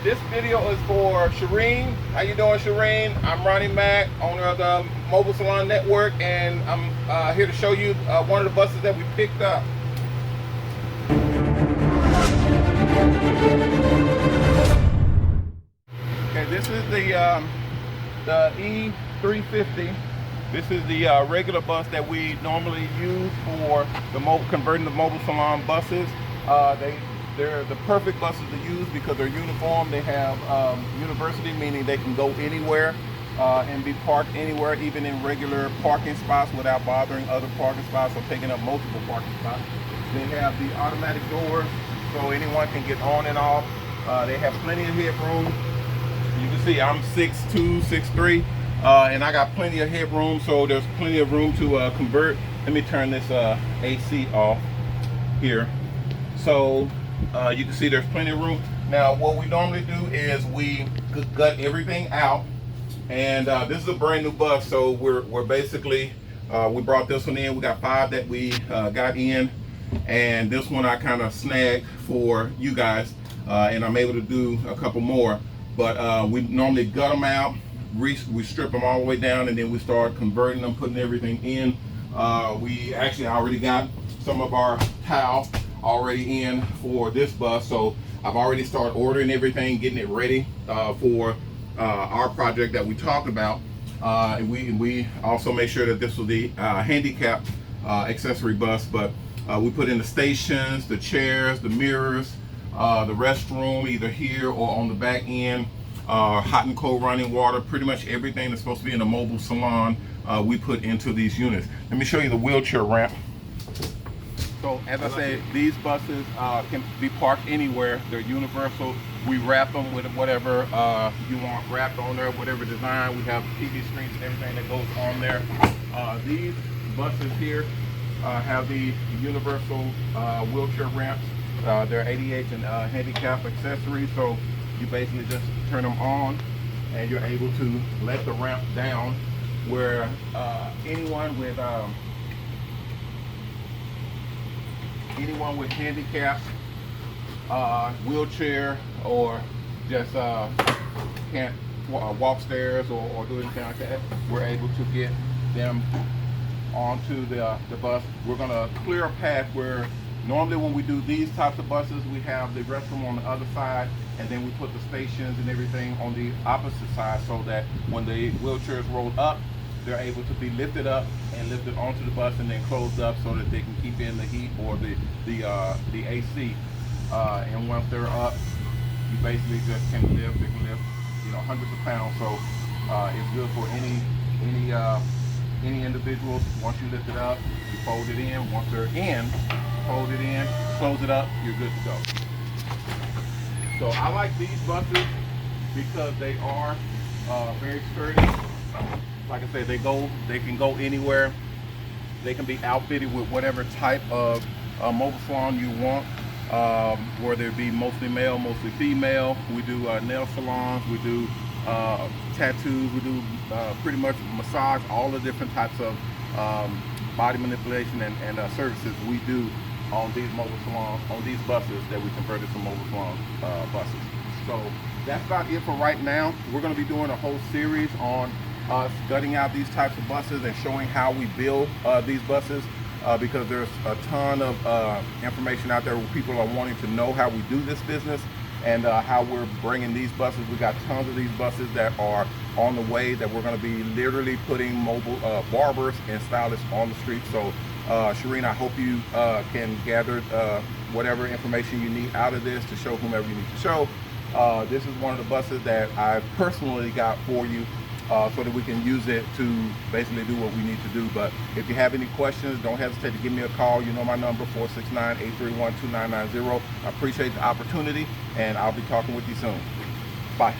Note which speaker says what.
Speaker 1: This video is for Shireen. How you doing, Shireen? I'm Ronnie Mac, owner of the Mobile Salon Network, and I'm here to show you one of the buses that we picked up. Okay, this is the E350. This is the regular bus that we normally use for the converting the mobile salon buses. They're the perfect buses to use because they're uniform. They have university, meaning they can go anywhere and be parked anywhere, even in regular parking spots without bothering other parking spots or taking up multiple parking spots. They have the automatic doors, so anyone can get on and off. They have plenty of headroom. You can see I'm 6'2", 6'3", and I got plenty of headroom, so there's plenty of room to convert. Let me turn this AC off here. So you can see there's plenty of room. Now what we normally do is we gut everything out, and this is a brand new bus, so we're basically we brought this one in. We got 5 that we got in, and this one I kind of snagged for you guys, and I'm able to do a couple more. But we normally gut them out, we strip them all the way down, and then we start converting them, putting everything in. We actually already got some of our tile already in for this bus, so I've already started ordering everything, getting it ready for our project that we talked about. And we also make sure that this was the handicap accessory bus, but we put in the stations, the chairs, the mirrors, the restroom either here or on the back end, hot and cold running water, pretty much everything that's supposed to be in a mobile salon we put into these units. Let me show you the wheelchair ramp. So as I said, these buses can be parked anywhere. They're universal. We wrap them with whatever you want wrapped on there, whatever design. We have TV screens and everything that goes on there. These buses here have the universal wheelchair ramps. They're 88 and handicap accessories, so you basically just turn them on and you're able to let the ramp down where anyone with handicaps, wheelchair, or just can't walk stairs or do anything like that, we're able to get them onto the bus. We're going to clear a path where normally when we do these types of buses, we have the restroom on the other side, and then we put the stations and everything on the opposite side, so that when the wheelchairs roll up, they're able to be lifted up and lifted onto the bus and then closed up so that they can keep in the heat or the AC. And once they're up, you basically just can lift. They can lift, hundreds of pounds. So it's good for any individuals. Once you lift it up, you fold it in. Once they're in, fold it in, close it up, you're good to go. So I like these buses because they are very sturdy. Like I said, they can go anywhere. They can be outfitted with whatever type of mobile salon you want, whether it be mostly male, mostly female. We do nail salons, we do tattoos, we do pretty much massage, all the different types of body manipulation and services we do on these mobile salons, on these buses that we converted to mobile salon buses. So that's about it for right now. We're going to be doing a whole series on us gutting out these types of buses and showing how we build these buses, because there's a ton of information out there where people are wanting to know how we do this business and how we're bringing these buses. We got tons of these buses that are on the way that we're going to be literally putting mobile barbers and stylists on the street. So Shireen, I hope you can gather whatever information you need out of this to show whomever you need to show. This is one of the buses that I've personally got for you, so that we can use it to basically do what we need to do. But if you have any questions, don't hesitate to give me a call. You know my number, 469-831-2990. I appreciate the opportunity, and I'll be talking with you soon. Bye.